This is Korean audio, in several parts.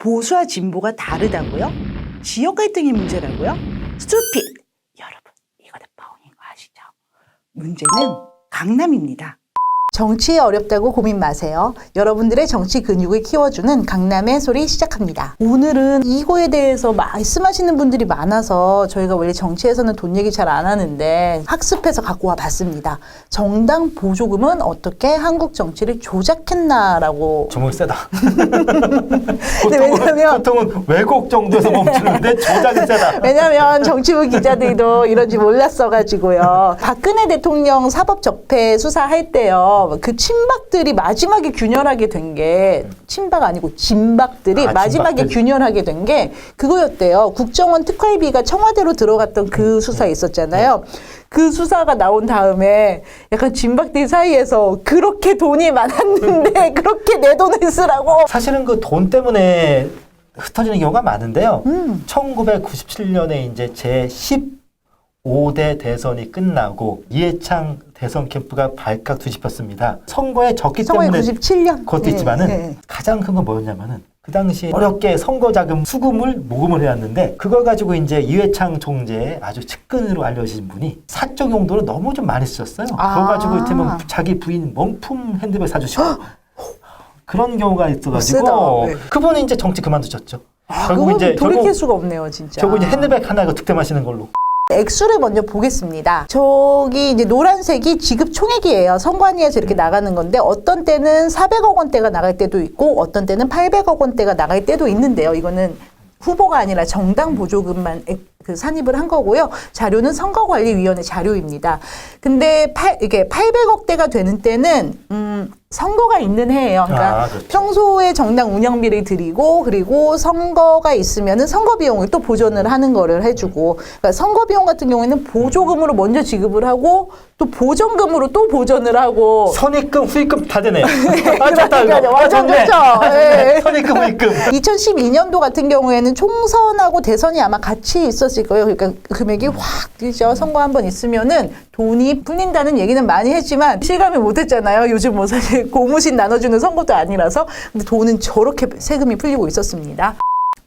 보수와 진보가 다르다고요? 지역 갈등이 문제라고요? 스투핏! 여러분, 이거는 뻥인 거 아시죠? 문제는 강남입니다. 정치에 어렵다고 고민 마세요. 여러분들의 정치 근육을 키워주는 강남의 소리 시작합니다. 오늘은 이거에 대해서 말씀하시는 분들이 많아서 저희가 원래 정치에서는 돈 얘기 잘 안 하는데 학습해서 갖고 와 봤습니다. 정당 보조금은 어떻게 한국 정치를 조작했나라고. 정말 세다. 왜냐면 보통은 왜곡 정도에서 멈추는데 조작이 세다. 왜냐면 정치부 기자들도 이런지 몰랐어가지고요. 박근혜 대통령 사법적폐 수사할 때요. 그 친박들이 마지막에 균열하게 된 게 친박 아니고 진박들이 마지막에 진박들. 균열하게 된 게 그거였대요. 국정원 특활비가 청와대로 들어갔던 그 수사 있었잖아요. 그 수사가 나온 다음에 약간 진박들 사이에서 그렇게 돈이 많았는데 그렇게 내 돈을 쓰라고. 사실은 그 돈 때문에 흩어지는 경우가 많은데요. 1997년에 이제 제 15대 대선이 끝나고 이해창 대선 캠프가 발칵 뒤집혔습니다. 선거에 졌기 때문에 97년 그것도 있지만은 가장 큰 건 뭐였냐면은 그 당시 어렵게 선거 자금 수금을 모금을 해왔는데 그걸 가지고 이제 이해창 총재의 아주 측근으로 알려진 분이 사적 용도로 너무 좀 많이 쓰셨어요. 그거 가지고 이를테면 자기 부인 명품 핸드백 사주시고 그런 경우가 있어가지고 쓰다. 네. 그분이 이제 정치 그만두셨죠. 그건 돌이킬 수가 없네요, 진짜. 결국 이제 핸드백 하나 이거 득템하시는 걸로. 액수를 먼저 보겠습니다. 저기 이제 노란색이 지급 총액이에요. 선관위에서 이렇게 나가는 건데 어떤 때는 400억 원대가 나갈 때도 있고 어떤 때는 800억 원대가 나갈 때도 있는데요. 이거는 후보가 아니라 정당 보조금만 그 산입을 한 거고요. 자료는 선거관리위원회 자료입니다. 근데 이게 800억대가 되는 때는 선거가 있는 해예요. 그러니까 그렇죠. 평소에 정당 운영비를 드리고 그리고 선거가 있으면은 선거 비용을 또 보전을 하는 거를 해주고 그러니까 선거 비용 같은 경우에는 보조금으로 먼저 지급을 하고 또 보전금으로 또 보전을 하고 선입금, 후입금 다 되네요. 좋다, 이거. 완전 좋죠. 네. 선입금, 후입금. 2012년도 같은 경우에는 총선하고 대선이 아마 같이 있었을 거예요. 그러니까 금액이 확 뛰죠. 선거 한번 있으면은 돈이 풀린다는 얘기는 많이 했지만 실감을 못 했잖아요. 요즘 뭐 사실 고무신 나눠주는 선거도 아니라서. 근데 돈은 저렇게 세금이 풀리고 있었습니다.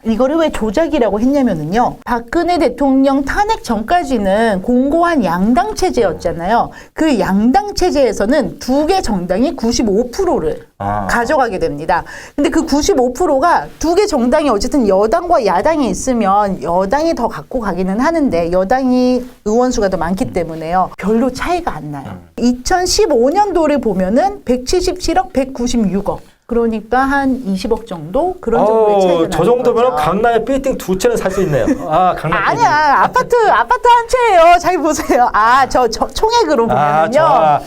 이거를 왜 조작이라고 했냐면은요. 박근혜 대통령 탄핵 전까지는 공고한 양당 체제였잖아요. 그 양당 체제에서는 두 개 정당이 95%를 가져가게 됩니다. 근데 그 95%가 두 개 정당이 어쨌든 여당과 야당이 있으면 여당이 더 갖고 가기는 하는데 여당이 의원수가 더 많기 때문에요. 별로 차이가 안 나요. 2015년도를 보면은 177억, 196억. 그러니까 한 20억 정도 그런 정도의 차이가 나는 저 정도면 거죠. 강남에 빌딩 두 채는 살 수 있네요. 강남 아니야 아파트 한 채예요. 잘 보세요. 저 총액으로 보면요.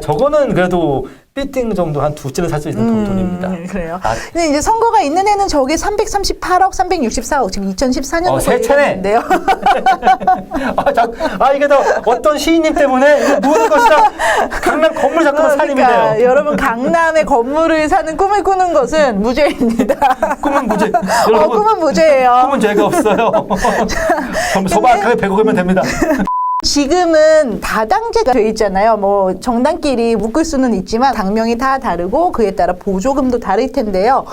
저거는 그래도 빌딩 정도 한 두 채는 살 수 있는 돈입니다. 그래요. 근데 이제 선거가 있는 해는 저게 338억, 364억 지금 2014년도 세 채네. 인데요. 이게 다 어떤 시인님 때문에 모든 것이 다 강남 건물 자꾸만 살림이 돼요. 여러분 강남의 건물을 사는 꿈을 꾸는 것은 무죄입니다. 꿈은 무죄. 꿈은 무죄예요. 꿈은 죄가 없어요. 소박하게 100억이면 됩니다. 지금은 다당제가 돼 있잖아요. 뭐 정당끼리 묶을 수는 있지만 당명이 다 다르고 그에 따라 보조금도 다를 텐데요.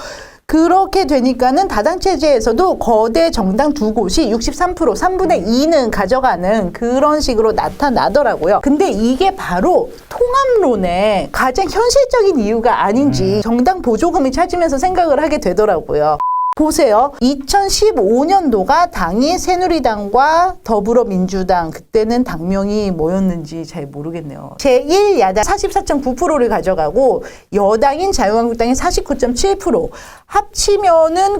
그렇게 되니까는 다당 체제에서도 거대 정당 두 곳이 63%, 3분의 2는 가져가는 그런 식으로 나타나더라고요. 근데 이게 바로 통합론의 가장 현실적인 이유가 아닌지 정당 보조금을 찾으면서 생각을 하게 되더라고요. 보세요. 2015년도가 당이 새누리당과 더불어민주당 그때는 당명이 뭐였는지 잘 모르겠네요. 제1야당 44.9%를 가져가고 여당인 자유한국당이 49.7% 합치면은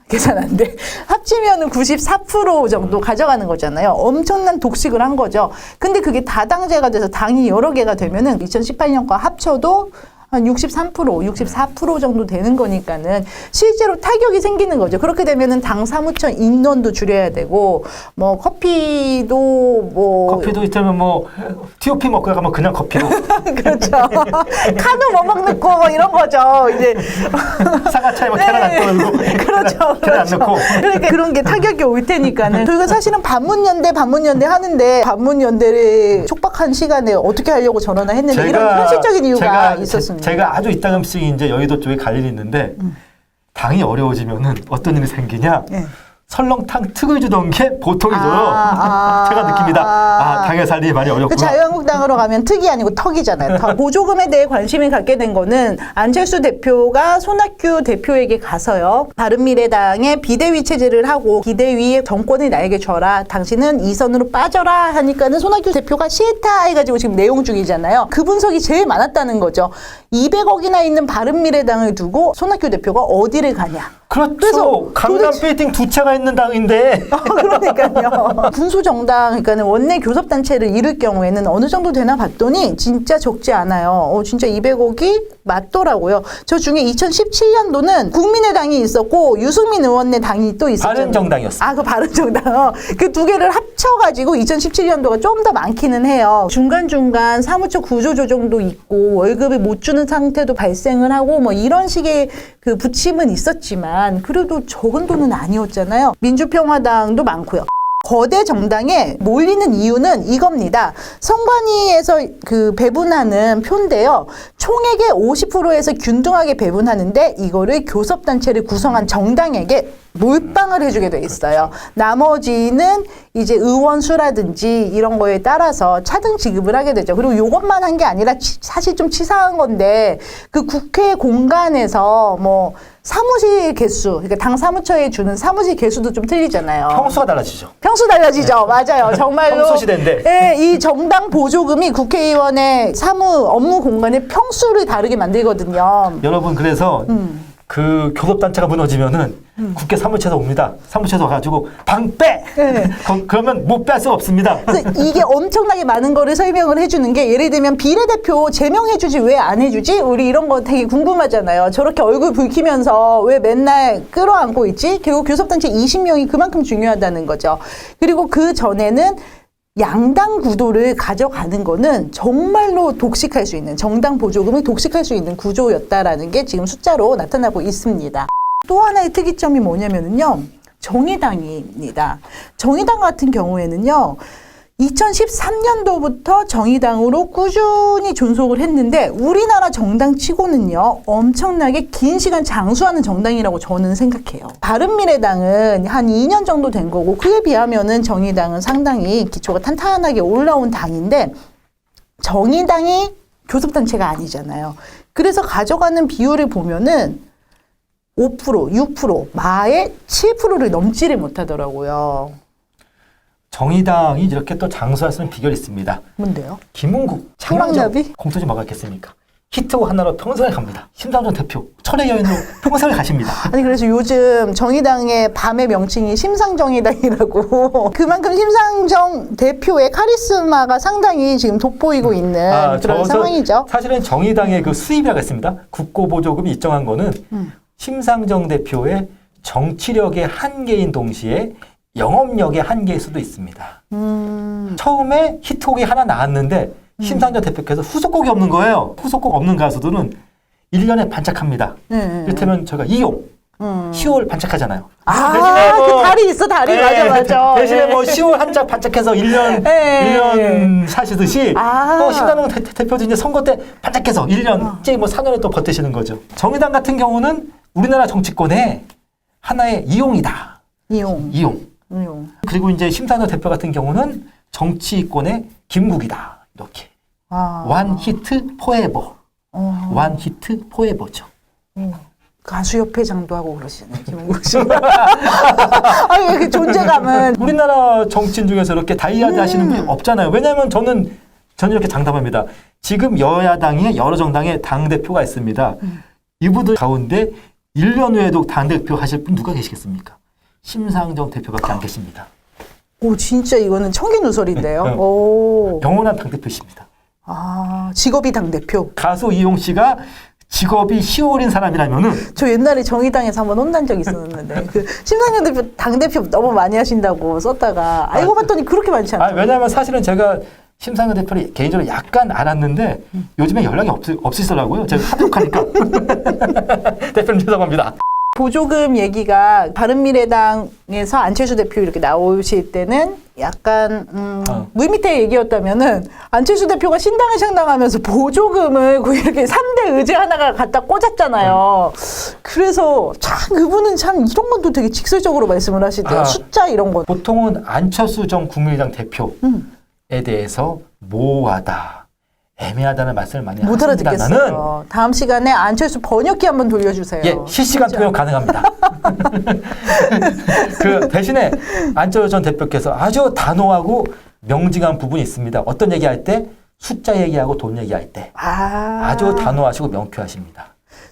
계산 안 돼. 합치면은 94% 정도 가져가는 거잖아요. 엄청난 독식을 한 거죠. 근데 그게 다당제가 돼서 당이 여러 개가 되면은 2018년과 합쳐도 한 63%, 64% 정도 되는 거니까는 실제로 타격이 생기는 거죠. 그렇게 되면은 당 사무처 인원도 줄여야 되고, 뭐, 커피도 있다면 TOP 먹고 가면 그냥 커피로. 그렇죠. 카누 뭐 먹고 뭐 이런 거죠. 이제. 사과차에 계란 안 넣고. 그렇죠. 계란 안 넣고. 그러니까 그런 게 타격이 올 테니까는. 저희가 사실은 반문연대 하는데 반문연대를 촉박한 시간에 어떻게 하려고 전화나 했는데 이런 현실적인 이유가 있었습니다. 제가 아주 이따금씩 이제 여의도 쪽에 갈 일이 있는데 당이 어려워지면은 어떤 일이 생기냐? 네. 설렁탕 특을 주던 게 보통이죠. 제가 느낍니다. 당의 살림이 많이 어렵구나. 자유한국당으로 가면 특이 아니고 턱이잖아요. 턱. 보조금에 대해 관심을 갖게 된 거는 안철수 대표가 손학규 대표에게 가서요. 바른미래당의 비대위 체제를 하고 비대위의 정권을 나에게 줘라. 당신은 2선으로 빠져라 하니까는 손학규 대표가 싫다 해가지고 지금 내용 중이잖아요. 그 분석이 제일 많았다는 거죠. 200억이나 있는 바른미래당을 두고 손학규 대표가 어디를 가냐. 그렇죠. 그래서 강남 빌딩 두 채가 있는 당인데. 그러니까요. 군소정당, 그러니까 원내 교섭단체를 이룰 경우에는 어느 정도 되나 봤더니 진짜 적지 않아요. 진짜 200억이 맞더라고요. 저 중에 2017년도는 국민의당이 있었고 유승민 의원의 당이 또 있었죠. 바른정당이었어요. 그 바른정당. 그 두 개를 합쳐가지고 2017년도가 좀 더 많기는 해요. 중간중간 사무처 구조조정도 있고 월급을 못 주는 상태도 발생을 하고 뭐 이런 식의 그 부침은 있었지만 그래도 적은 돈은 아니었잖아요. 민주평화당도 많고요. 거대 정당에 몰리는 이유는 이겁니다. 선관위에서 그 배분하는 표인데요. 총액의 50%에서 균등하게 배분하는데 이거를 교섭단체를 구성한 정당에게 몰빵을 해주게 돼 있어요. 나머지는 이제 의원 수라든지 이런 거에 따라서 차등 지급을 하게 되죠. 그리고 이것만 한 게 아니라 사실 좀 치사한 건데 그 국회 공간에서 뭐 사무실 개수, 그러니까 당 사무처에 주는 사무실 개수도 좀 틀리잖아요. 평수가 달라지죠. 평수 달라지죠. 맞아요. 정말로. 평수 시대인데. 네, 이 정당 보조금이 국회의원의 업무 공간의 평수를 다르게 만들거든요. 여러분 그래서 그 교섭단체가 무너지면은 국회 사무처에서 옵니다. 사무처에서 와가지고 방 빼! 네. 그러면 못 뺄 수가 없습니다. 그래서 이게 엄청나게 많은 거를 설명을 해주는 게 예를 들면 비례대표 제명해주지 왜 안 해주지? 우리 이런 거 되게 궁금하잖아요. 저렇게 얼굴 붉히면서 왜 맨날 끌어안고 있지? 결국 교섭단체 20명이 그만큼 중요하다는 거죠. 그리고 그 전에는 양당 구도를 가져가는 거는 정말로 독식할 수 있는, 정당 보조금을 독식할 수 있는 구조였다라는 게 지금 숫자로 나타나고 있습니다. 또 하나의 특이점이 뭐냐면요. 정의당입니다. 정의당 같은 경우에는요. 2013년도부터 정의당으로 꾸준히 존속을 했는데 우리나라 정당 치고는요. 엄청나게 긴 시간 장수하는 정당이라고 저는 생각해요. 바른미래당은 한 2년 정도 된 거고 그에 비하면은 정의당은 상당히 기초가 탄탄하게 올라온 당인데 정의당이 교섭단체가 아니잖아요. 그래서 가져가는 비율을 보면은 5%, 6%, 마에 7%를 넘지를 못하더라고요. 정의당이 이렇게 또 장수할 수 있는 비결이 있습니다. 뭔데요? 김은국, 호랑나비? 공소지 뭐가 있겠습니까? 히트곡 하나로 평생을 갑니다. 심상정 대표, 철의 여인으로 평생을 가십니다. 아니 그래서 요즘 정의당의 밤의 명칭이 심상정의당이라고 그만큼 심상정 대표의 카리스마가 상당히 지금 돋보이고 있는 그런 상황이죠. 사실은 정의당의 그 수입이라고 했습니다. 국고보조금이 일정한 거는 심상정 대표의 정치력의 한계인 동시에 영업력의 한계일 수도 있습니다. 처음에 히트곡이 하나 나왔는데 심상정 대표께서 후속곡이 없는 거예요. 후속곡 없는 가수들은 1년에 반짝합니다. 이를테면 저희가 이용, 10월 반짝하잖아요. 대신에 그 달이 있어, 달이. 네, 맞아. 대신에 뭐 10월 한 짝 반짝해서 1년 사시듯이 또 심상정 대표도 이제 선거 때 반짝해서 1년, 이제 뭐 4년을 또 버티시는 거죠. 정의당 같은 경우는 우리나라 정치권의 하나의 이용이다. 이용. 그리고 이제 심상정 대표 같은 경우는 정치권의 김국이다. 이렇게. 원 히트 포에버. 원 히트 포에버죠. 가수협회장도 하고 그러시네, 김은국 씨. 아니, 그 존재감은. 우리나라 정치인 중에서 이렇게 다이아드 하시는 분이 없잖아요. 왜냐하면 저는 이렇게 장담합니다. 지금 여야당의 여러 정당의 당대표가 있습니다. 이분들 가운데 1년 후에도 당대표 하실 분 누가 계시겠습니까? 심상정 대표밖에 안 계십니다. 오, 진짜 이거는 청기누설인데요. 오. 영원한 당대표십니다. 직업이 당대표. 가수 이용 씨가 직업이 10월인 사람이라면은 저 옛날에 정의당에서 한번 혼난 적이 있었는데 그 심상정 대표 당대표 너무 많이 하신다고 썼다가 알고 봤더니 그렇게 많지 않아요. 왜냐하면 사실은 제가 심상정 대표를 개인적으로 약간 알았는데 요즘에 연락이 없으시더라고요. 제가 하도 하니까. 대표님 죄송합니다. 보조금 얘기가 바른미래당에서 안철수 대표 이렇게 나오실 때는 약간 물밑의 얘기였다면은 안철수 대표가 신당을 창당하면서 보조금을 거의 이렇게 3대 의제 하나가 갖다 꽂았잖아요. 그래서 참 그분은 참 이런 것도 되게 직설적으로 말씀을 하시대요. 숫자 이런 거. 보통은 안철수 전 국민의당 대표에 대해서 모호하다, 애매하다는 말씀을 많이 못 하십니다. 알아듣겠어요. 다음 시간에 안철수 번역기 한번 돌려주세요. 예, 실시간 진짜. 통역 가능합니다. 그 대신에 안철수 전 대표께서 아주 단호하고 명징한 부분이 있습니다. 어떤 얘기할 때 숫자 얘기하고 돈 얘기할 때 아주 단호하시고 명쾌하십니다.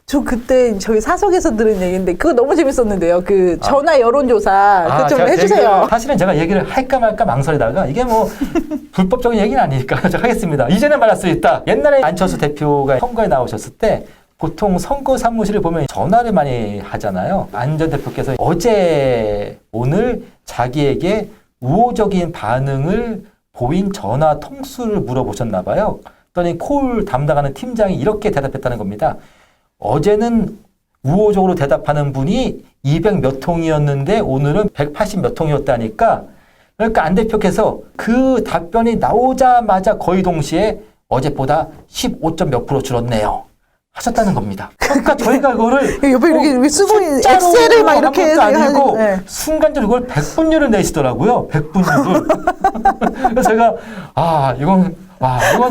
저 그때 저희 사석에서 들은 얘기인데 그거 너무 재밌었는데요. 그 전화 여론조사 그거 좀 제가 해주세요. 사실은 제가 얘기를 할까 말까 망설이다가 이게 뭐 불법적인 얘기는 아니니까 제가 하겠습니다. 이제는 말할 수 있다. 옛날에 안철수 대표가 선거에 나오셨을 때 보통 선거 사무실을 보면 전화를 많이 하잖아요. 안 전 대표께서 어제 오늘 자기에게 우호적인 반응을 보인 전화 통수를 물어보셨나 봐요. 그랬더니 콜 담당하는 팀장이 이렇게 대답했다는 겁니다. 어제는 우호적으로 대답하는 분이 200 몇 통이었는데 오늘은 180 몇 통이었다니까. 그러니까 안 대표께서 그 답변이 나오자마자 거의 동시에 어제보다 15점 몇 프로 줄었네요 하셨다는 겁니다. 그러니까 저희가 그거를 옆에 이렇게 쓰고 있는 숫자로 엑셀을 막 이렇게 한 것도 아니고 네. 순간적으로 그걸 100분율을 내시더라고요. 100분율을. 그래서 제가 이건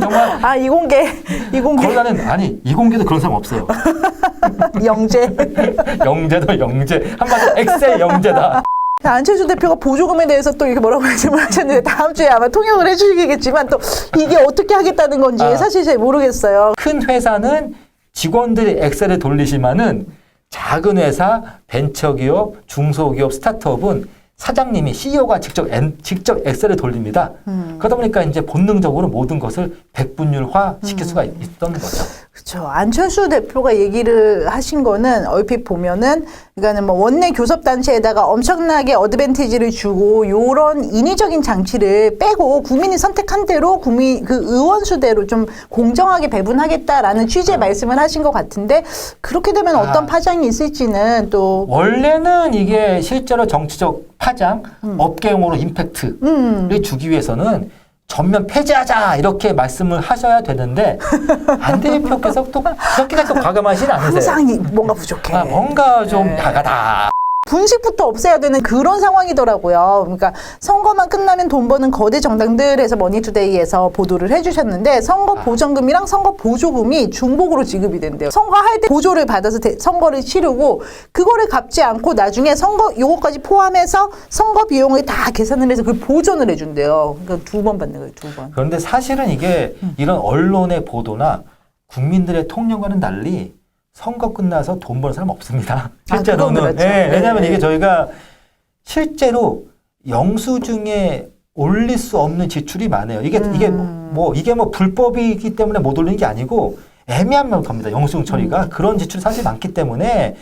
정말 이공계 그러다는 아니 이공계도 그런 사람 없어요. 영재. 영재도 영재. 한마디로 엑셀 영재다. 안철수 대표가 보조금에 대해서 또 이렇게 뭐라고 말씀을 하셨는데 다음 주에 아마 통역을 해주시겠지만 또 이게 어떻게 하겠다는 건지 사실 잘 모르겠어요. 큰 회사는 직원들이 엑셀을 돌리시면은 작은 회사, 벤처기업, 중소기업, 스타트업은 사장님이 CEO가 직접 엑셀을 돌립니다. 그러다 보니까 이제 본능적으로 모든 것을 백분율화 시킬 수가 있던 거죠. 그렇죠. 안철수 대표가 얘기를 하신 거는 얼핏 보면은 그러니까는 뭐 원내 교섭단체에다가 엄청나게 어드밴티지를 주고 요런 인위적인 장치를 빼고 국민이 선택한 대로 국민 그 의원 수대로 좀 공정하게 배분하겠다라는 취지의 말씀을 하신 것 같은데 그렇게 되면 어떤 파장이 있을지는 또 원래는 이게 실제로 정치적 파장, 업계용어로 임팩트를 주기 위해서는 전면 폐지하자 이렇게 말씀을 하셔야 되는데 안 대표께서 또 그렇게까지 또 과감하진 않으세요. 항상 뭔가 부족해. 뭔가 좀 야가다. 분식부터 없애야 되는 그런 상황이더라고요. 그러니까 선거만 끝나면 돈 버는 거대 정당들에서 머니투데이에서 보도를 해주셨는데 선거 보전금이랑 선거 보조금이 중복으로 지급이 된대요. 선거할 때 보조를 받아서 선거를 치르고 그거를 갚지 않고 나중에 선거 요거까지 포함해서 선거 비용을 다 계산을 해서 그걸 보전을 해준대요. 그러니까 2번 받는 거예요. 2번. 그런데 사실은 이게 이런 언론의 보도나 국민들의 통념과는 달리 선거 끝나서 돈 버는 사람 없습니다. 실제로는. 그렇죠. 네, 왜냐하면 네. 이게 저희가 실제로 영수증에 올릴 수 없는 지출이 많아요. 이게 뭐 불법이기 때문에 못 올리는 게 아니고 애매한 겁니다. 영수증 처리가. 그런 지출이 사실 많기 때문에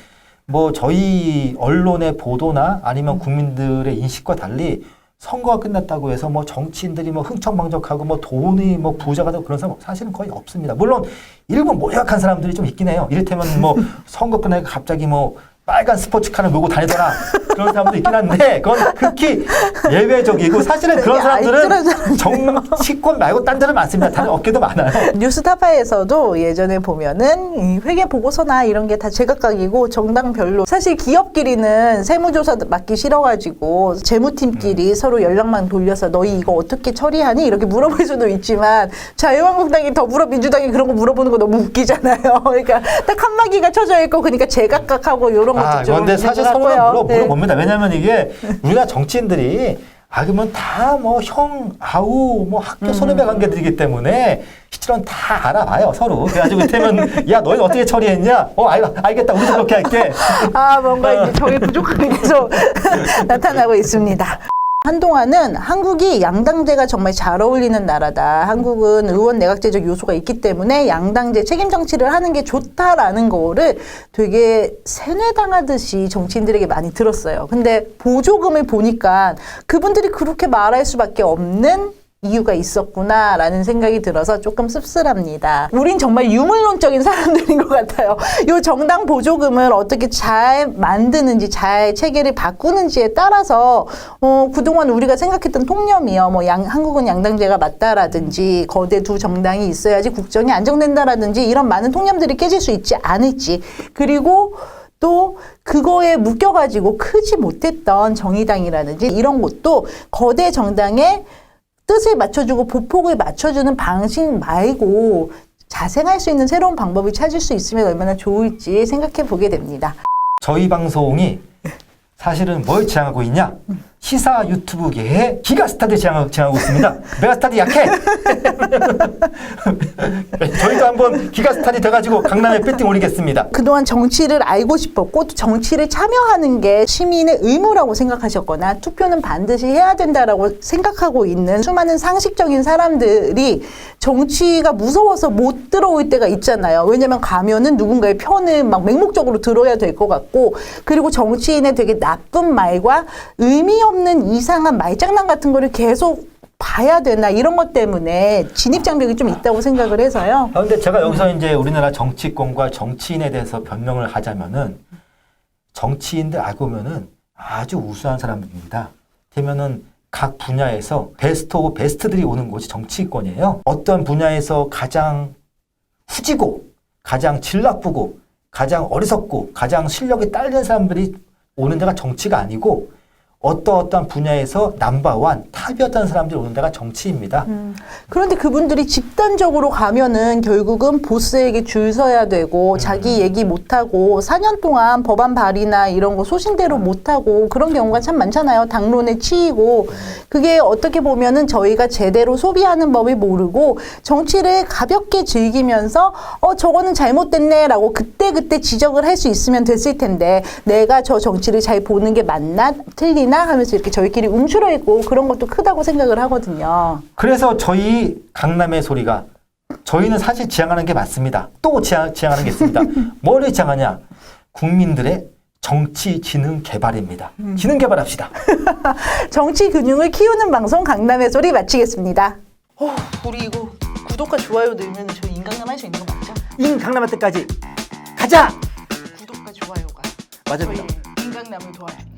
뭐 저희 언론의 보도나 아니면 국민들의 인식과 달리 선거가 끝났다고 해서 뭐 정치인들이 뭐 흥청망청하고 뭐 돈이 뭐 부자가 되고 그런 사람 사실은 거의 없습니다. 물론 일부 모략한 사람들이 좀 있긴 해요. 이를테면 뭐 선거 끝나니까 갑자기 뭐 빨간 스포츠카를 몰고 다니더라 그런 사람도 있긴 한데 그건 극히 예외적이고 사실은 그런 사람들은 정치권 말고 딴 데는 많습니다. 다른 업계도 많아요. 뉴스타파에서도 예전에 보면은 이 회계 보고서나 이런 게 다 제각각이고 정당별로 사실 기업끼리는 세무조사 맡기 싫어가지고 재무팀끼리 서로 연락만 돌려서 너희 이거 어떻게 처리하니 이렇게 물어볼 수도 있지만 자유한국당이 더불어민주당이 그런 거 물어보는 거 너무 웃기잖아요. 그러니까 딱 한마디가 쳐져 있고 그러니까 제각각하고 이런 것도 좀 그런데 사실 서로 물어봅니다. 왜냐하면 이게 우리나라 정치인들이 그러면 다 뭐 형, 아우, 뭐 학교 선후배 관계들이기 때문에 실제로는 다 알아봐요, 서로. 그래가지고 이때면 야, 너희 어떻게 처리했냐? 알겠다. 우리도 그렇게 할게. 뭔가 이제 저희 부족함이 계속 나타나고 있습니다. 한동안은 한국이 양당제가 정말 잘 어울리는 나라다. 한국은 의원 내각제적 요소가 있기 때문에 양당제 책임 정치를 하는 게 좋다라는 거를 되게 세뇌당하듯이 정치인들에게 많이 들었어요. 근데 보조금을 보니까 그분들이 그렇게 말할 수밖에 없는 이유가 있었구나라는 생각이 들어서 조금 씁쓸합니다. 우린 정말 유물론적인 사람들인 것 같아요. 이 정당 보조금을 어떻게 잘 만드는지, 잘 체계를 바꾸는지에 따라서 그동안 우리가 생각했던 통념이요. 뭐 한국은 양당제가 맞다라든지 거대 두 정당이 있어야지 국정이 안정된다라든지 이런 많은 통념들이 깨질 수 있지 않을지, 그리고 또 그거에 묶여가지고 크지 못했던 정의당이라든지 이런 것도 거대 정당의 뜻을 맞춰주고 보폭을 맞춰주는 방식 말고 자생할 수 있는 새로운 방법을 찾을 수 있으면 얼마나 좋을지 생각해 보게 됩니다. 저희 방송이 사실은 뭘 지향하고 있냐? 시사 유튜브계의 기가스타들 지향하고 있습니다. 메가스타들 약해! 저희도 한번 기가스타들이 돼가지고 강남에 빌딩 올리겠습니다. 그동안 정치를 알고 싶었고 또 정치를 참여하는 게 시민의 의무라고 생각하셨거나 투표는 반드시 해야 된다라고 생각하고 있는 수많은 상식적인 사람들이 정치가 무서워서 못 들어올 때가 있잖아요. 왜냐면 가면은 누군가의 편을 막 맹목적으로 들어야 될 것 같고, 그리고 정치인의 되게 나쁜 말과 의미 없는 이상한 말장난 같은 거를 계속 봐야 되나 이런 것 때문에 진입장벽이 좀 있다고 생각을 해서요. 그런데 제가 여기서 이제 우리나라 정치권과 정치인에 대해서 변명을 하자면은 정치인들 알고 보면은 아주 우수한 사람들입니다. 되면은 각 분야에서 베스트 오브 베스트들이 오는 곳이 정치권이에요. 어떤 분야에서 가장 후지고 가장 질 나쁘고 가장 어리석고 가장 실력이 딸린 사람들이 오는 데가 정치가 아니고 어떠한 분야에서 넘버원 탑이었던 사람들이 오는 데가 정치입니다. 그런데 그분들이 집단적으로 가면은 결국은 보스에게 줄 서야 되고 자기 얘기 못하고 4년 동안 법안 발의나 이런 거 소신대로 못하고 그런 경우가 참 많잖아요. 당론에 치이고. 그게 어떻게 보면은 저희가 제대로 소비하는 법을 모르고 정치를 가볍게 즐기면서 저거는 잘못됐네 라고 그때그때 지적을 할 수 있으면 됐을 텐데, 내가 저 정치를 잘 보는 게 맞나 틀리나 하면서 이렇게 저희끼리 움츠러 있고 그런 것도 크다고 생각을 하거든요. 그래서 저희 강남의 소리가, 저희는 사실 지향하는 게 맞습니다. 또 지향하는 게 있습니다. 뭐를 지향하냐? 국민들의 정치 지능 개발입니다. 지능 개발합시다. 정치 근육을 키우는 방송 강남의 소리 마치겠습니다. 우리 이거 구독과 좋아요 누르면 저희 인강남 할 수 있는 거 맞죠? 강남할 때까지 가자! 구독과 좋아요가 맞아요. 저희 인강남을 도와요.